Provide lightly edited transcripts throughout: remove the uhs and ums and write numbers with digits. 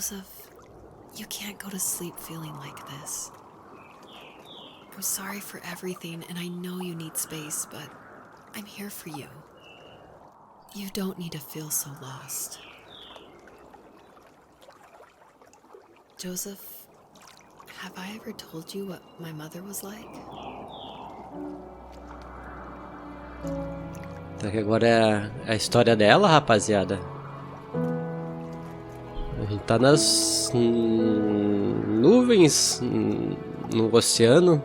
Joseph, you can't go to sleep feeling like this. I'm sorry for everything, and I know you need space, but I'm here for you. You don't need to feel so lost. Joseph, have I ever told you what my mother was like? Então que agora é a história dela, rapaziada. A gente tá nas nuvens, no oceano.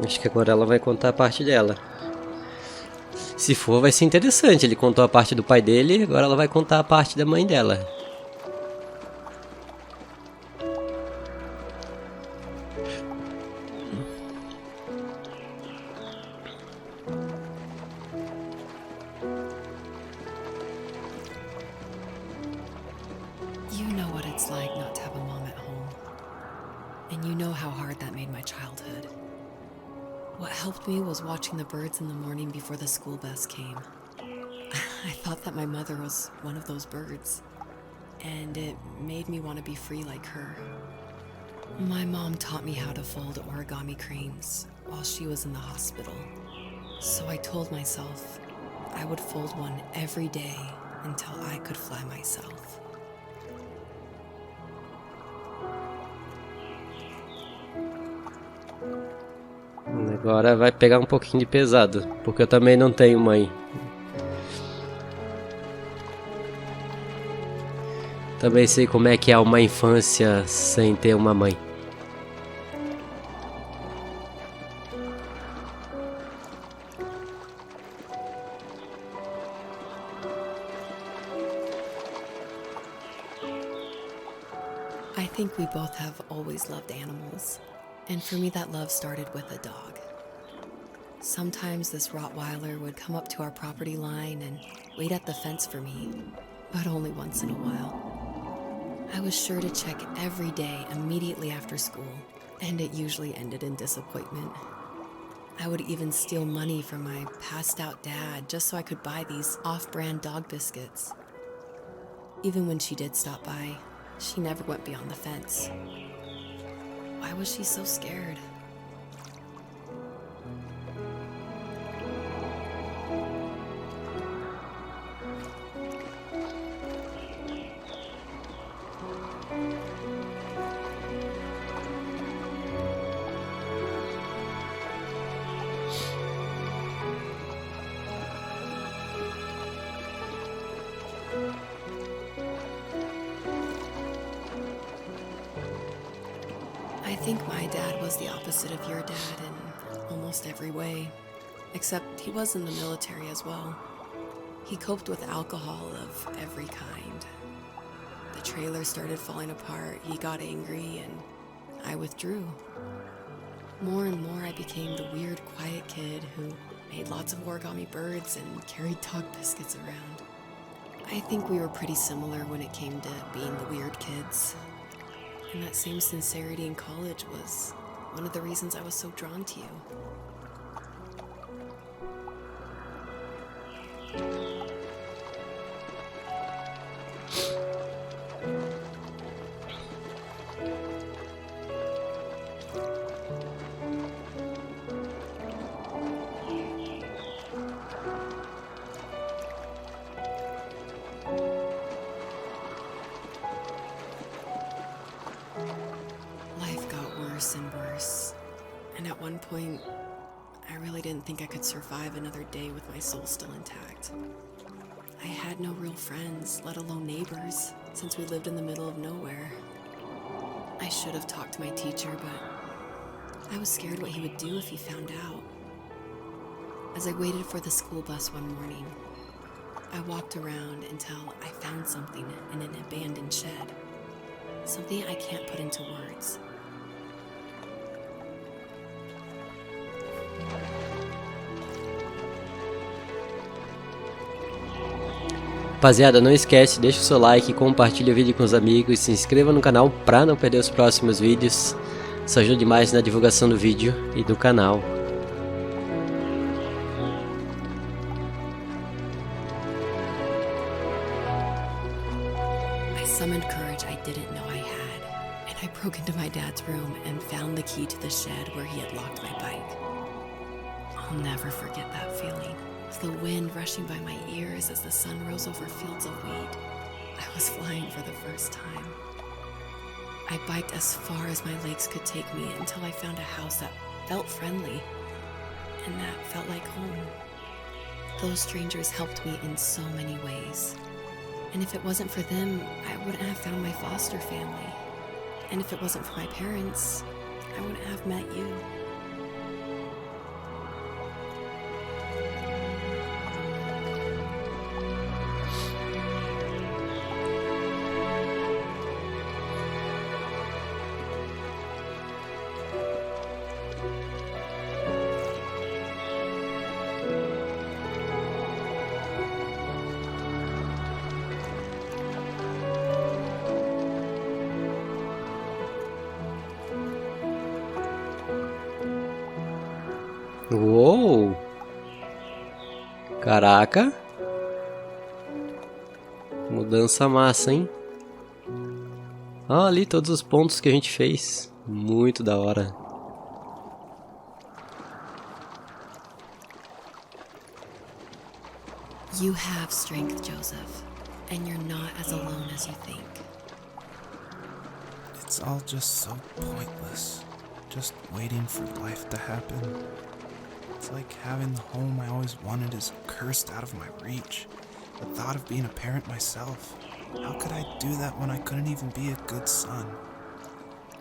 Acho que agora ela vai contar a parte dela. Se for, vai ser interessante. Ele contou a parte do pai dele, agora ela vai contar a parte da mãe dela. You know what it's like not to have a mom at home. And you know how hard that made my childhood. What helped me was watching the birds in the morning before the school bus came. I thought that my mother was one of those birds, and it made me want to be free like her. My mom taught me how to fold origami cranes while she was in the hospital. So I told myself I would fold one every day until I could fly myself. Agora vai pegar um pouquinho de pesado, porque eu também não tenho mãe. Também sei como é que é uma infância sem ter uma mãe. I think we both have always loved animals, and for me that love started with a dog. Sometimes this Rottweiler would come up to our property line and wait at the fence for me, but only once in a while. I was sure to check every day immediately after school, and it usually ended in disappointment. I would even steal money from my passed-out dad just so I could buy these off-brand dog biscuits. Even when she did stop by, she never went beyond the fence. Why was she so scared? I think my dad was the opposite of your dad in almost every way, except he was in the military as well. He coped with alcohol of every kind. The trailer started falling apart, he got angry, and I withdrew. More and more I became the weird, quiet kid who made lots of origami birds and carried dog biscuits around. I think we were pretty similar when it came to being the weird kids. And that same sincerity in college was one of the reasons I was so drawn to you. Life got worse and worse, and at one point, I really didn't think I could survive another day with my soul still intact. I had no real friends, let alone neighbors, since we lived in the middle of nowhere. I should have talked to my teacher, but I was scared what he would do if he found out. As I waited for the school bus one morning, I walked around until I found something in an abandoned shed. Something I can't put into words. Rapaziada, não esquece, deixa o seu like, compartilha o vídeo com os amigos, se inscreva no canal para não perder os próximos vídeos. Isso ajuda demais na divulgação do vídeo e do canal. I summoned courage I didn't know I had, and I broke into my dad's room and found the key to the shed where he had locked my bike. I'll never forget that feeling, with the wind rushing by my ears as the sun rose over fields of wheat. I was flying for the first time. I biked as far as my legs could take me until I found a house that felt friendly, and that felt like home. Those strangers helped me in so many ways. And if it wasn't for them, I wouldn't have found my foster family. And if it wasn't for my parents, I wouldn't have met you. Uou! Caraca! Mudança massa, hein? Olha ali todos os pontos que a gente fez. Muito da hora. You have strength, Joseph, and you're not as alone as you think. It's all just so pointless. Just waiting for life to happen. It's like having the home I always wanted is cursed out of my reach. The thought of being a parent myself. How could I do that when I couldn't even be a good son?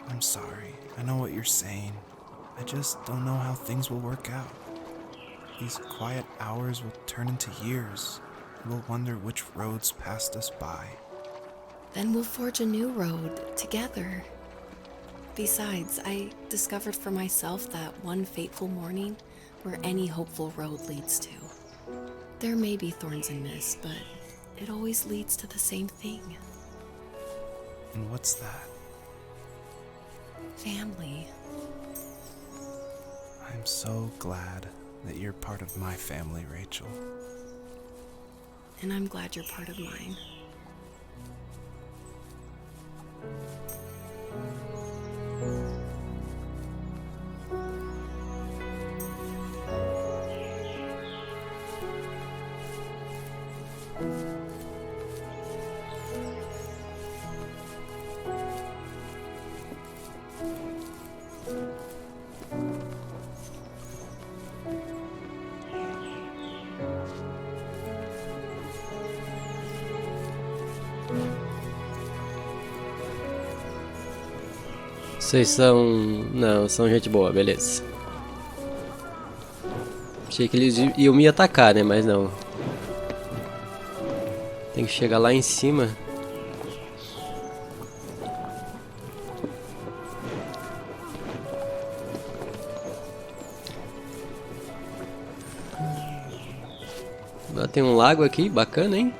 I'm sorry. I know what you're saying. I just don't know how things will work out. These quiet hours will turn into years. We'll wonder which roads passed us by. Then we'll forge a new road together. Besides, I discovered for myself that one fateful morning where any hopeful road leads to. There may be thorns and mist, but it always leads to the same thing. And what's that? Family. I'm so glad that you're part of my family, Rachel. And I'm glad you're part of mine. Vocês são... Não, são gente boa, beleza. Achei que eles iam me atacar, né? Mas não. Tem que chegar lá em cima. Agora tem um lago aqui, bacana, hein?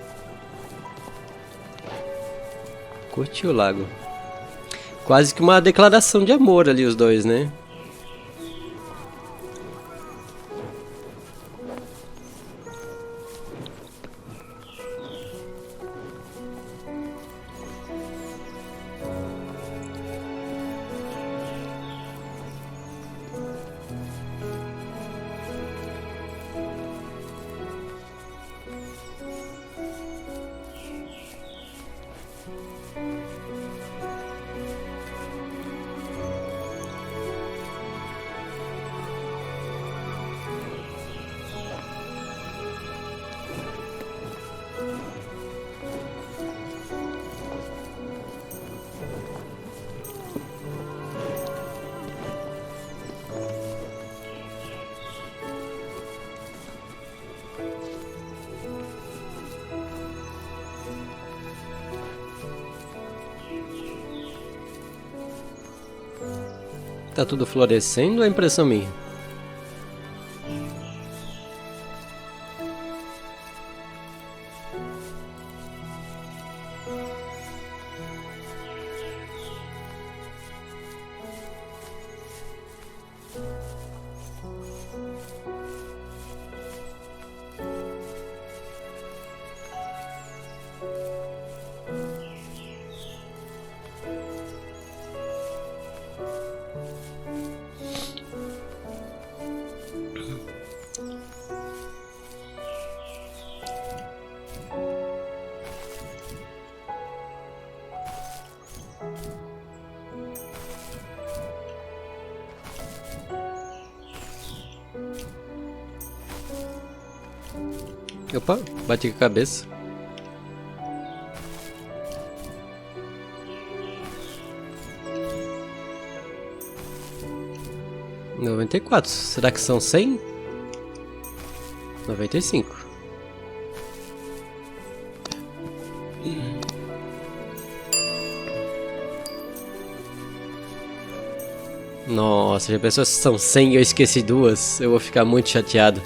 Curti o lago. Quase que uma declaração de amor ali os dois, né? Tá tudo florescendo ou é impressão minha? Opa, bati com a cabeça. $94. Será que são 100? 95. Nossa, já pensou se são 100 e eu esqueci duas? Eu vou ficar muito chateado.